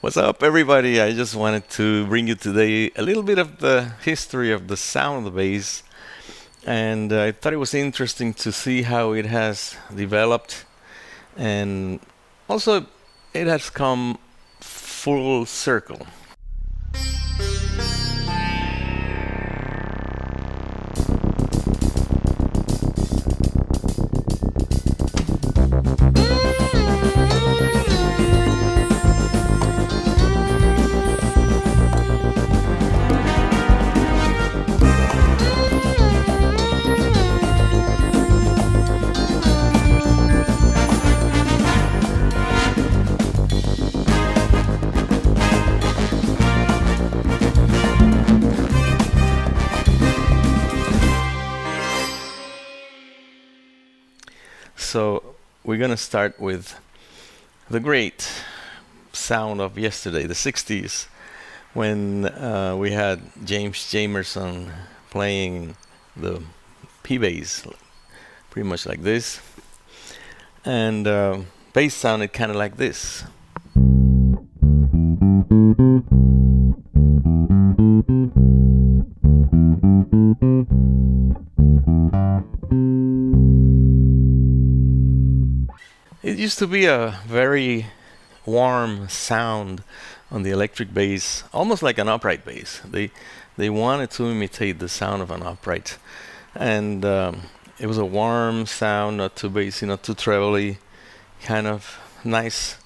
What's up, everybody? I just wanted to bring you today a little bit of the history of the sound of the bass, and I thought it was interesting to see how it has developed, and also it has come full circle. So we're gonna start with the great sound of yesterday, the 60s, when we had James Jamerson playing the P bass, pretty much like this, and bass sounded kind of like this. It used to be a very warm sound on the electric bass, almost like an upright bass. They wanted to imitate the sound of an upright, and it was a warm sound, not too bassy, not too trebly, kind of nice.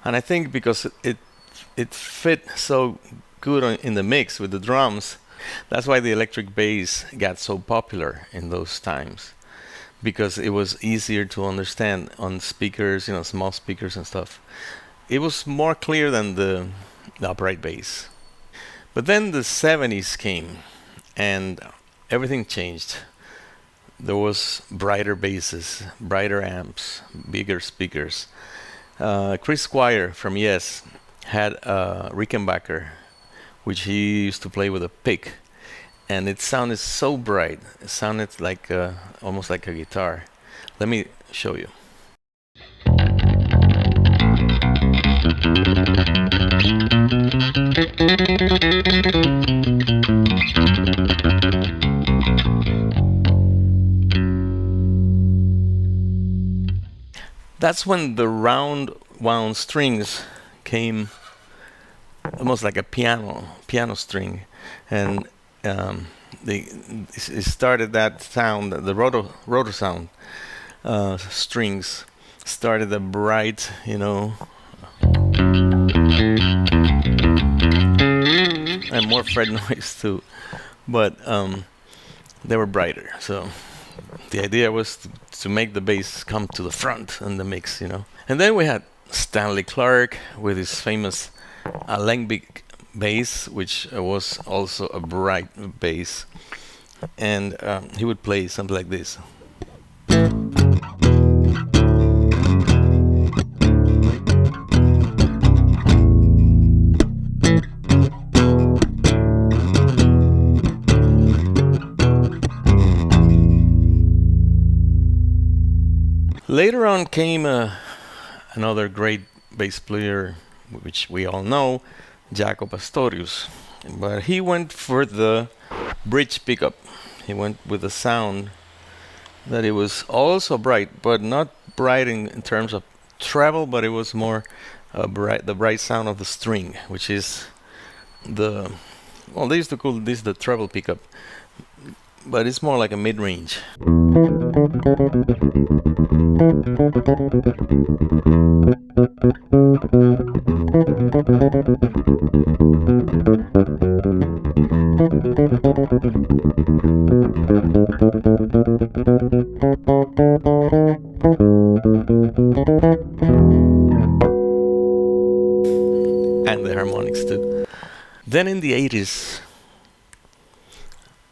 And I think because it fit so good in the mix with the drums, that's why the electric bass got so popular in those times, because it was easier to understand on speakers, small speakers and stuff. It was more clear than the upright bass. But then the 70s came and everything changed. There was brighter basses, brighter amps, bigger speakers. Chris Squire from Yes had a Rickenbacker, which he used to play with a pick, and it sounded so bright. It sounded like almost like a guitar. Let me show you. That's when the round wound strings came, almost like a piano string, and they it started that sound, the rotor sound strings started a bright, and more fret noise too, but they were brighter. So the idea was to make the bass come to the front in the mix. And then we had Stanley Clarke with his famous alembic bass, which was also a bright bass, and he would play something like this. Later on came another great bass player, which we all know, Jaco Pastorius. But he went for the bridge pickup. He went with a sound that it was also bright, but not bright in terms of treble, but it was more the bright sound of the string, which is they used to call this the treble pickup, but it's more like a mid-range. And the harmonics too. Then in the 80s,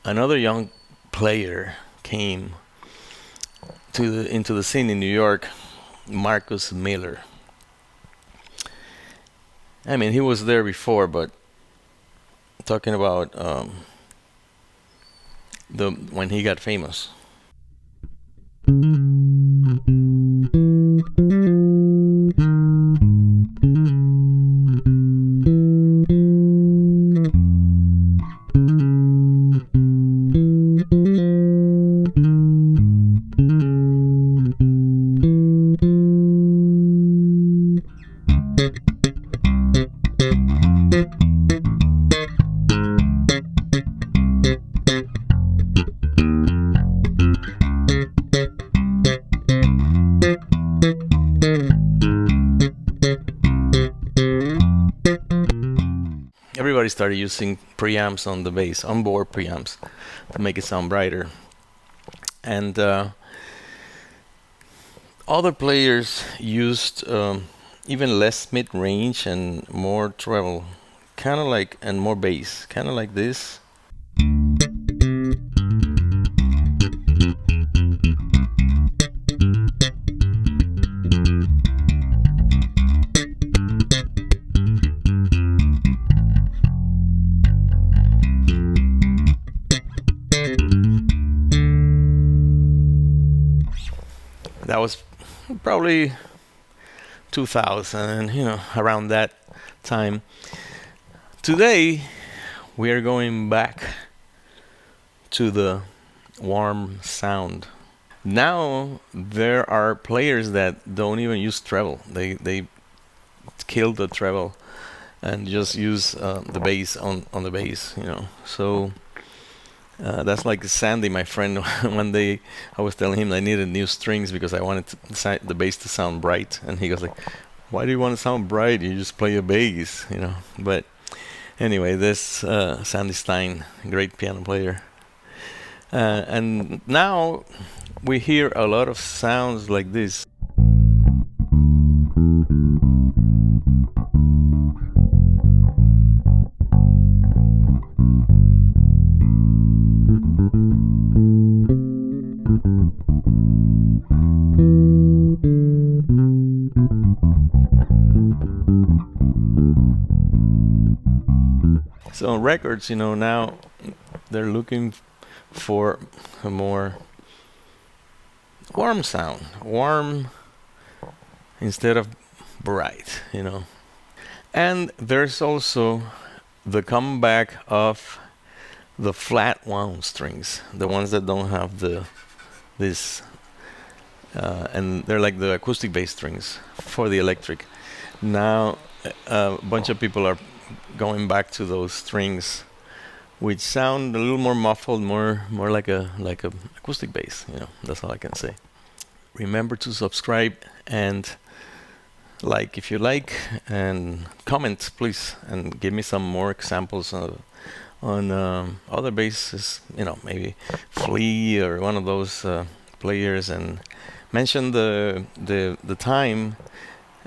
another young player came into the scene in New York, Marcus Miller. I mean, he was there before, but talking about the when he got famous. everybody started using preamps on the bass, onboard preamps, to make it sound brighter. And other players used even less mid-range and more treble, kind of like, and more bass, kind of like this. That was probably 2000, around that time. Today, we are going back to the warm sound. Now, there are players that don't even use treble. They kill the treble and just use the bass on the bass, So that's like Sandy, my friend. One day I was telling him I needed new strings because I wanted the bass to sound bright, and he goes like, "Why do you want to sound bright? You just play a bass, But anyway, this Sandy Stein, great piano player, and now we hear a lot of sounds like this. So on records, now they're looking for a more warm sound, warm instead of bright, And there's also the comeback of the flat wound strings, the ones that don't have this, and they're like the acoustic bass strings for the electric. Now, a bunch of people are going back to those strings, which sound a little more muffled, more like a acoustic bass. That's all I can say. Remember to subscribe and like if you like, and comment please, and give me some more examples on other basses. Maybe Flea or one of those players, and mention the time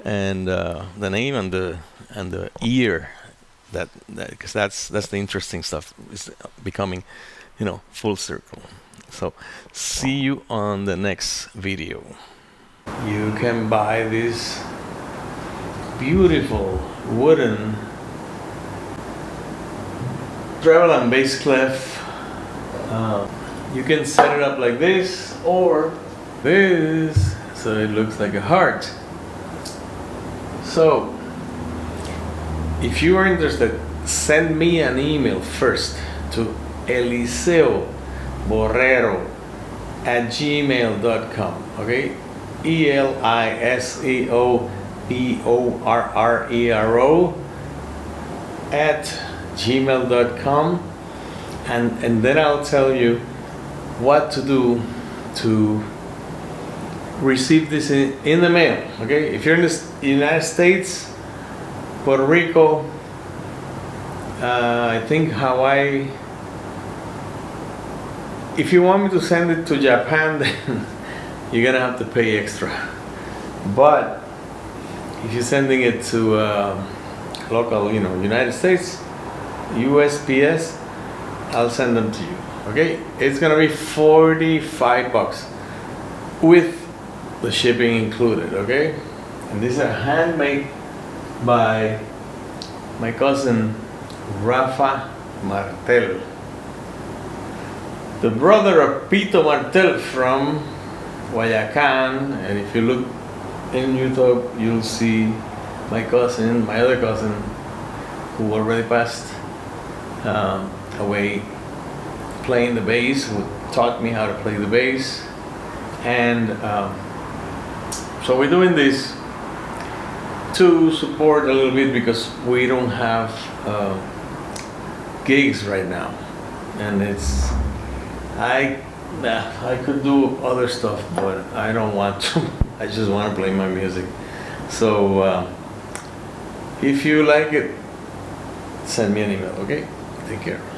and the name and the year. Because that's the interesting stuff. It's becoming, full circle. So see you on the next video. You can buy this beautiful wooden treble and bass clef. You can set it up like this or this, so it looks like a heart. So if you are interested, send me an email first to eliseoborrero@gmail.com. Okay, ELISEOBORRERO@gmail.com, and then I'll tell you what to do to receive this in the mail. Okay, if you're in the United States, Puerto Rico, I think Hawaii. If you want me to send it to Japan, then you're gonna have to pay extra. But if you're sending it to local, United States, USPS, I'll send them to you. Okay, it's gonna be $45 with the shipping included. Okay, and these are handmade by my cousin Rafa Martel, the brother of Pito Martel from Guayacan. And if you look in YouTube, you'll see my other cousin, who already passed away, playing the bass, who taught me how to play the bass. And so we're doing this to support a little bit, because we don't have gigs right now, and I could do other stuff, but I don't want to. I just want to play my music. So if you like it, send me an email, okay? Take care.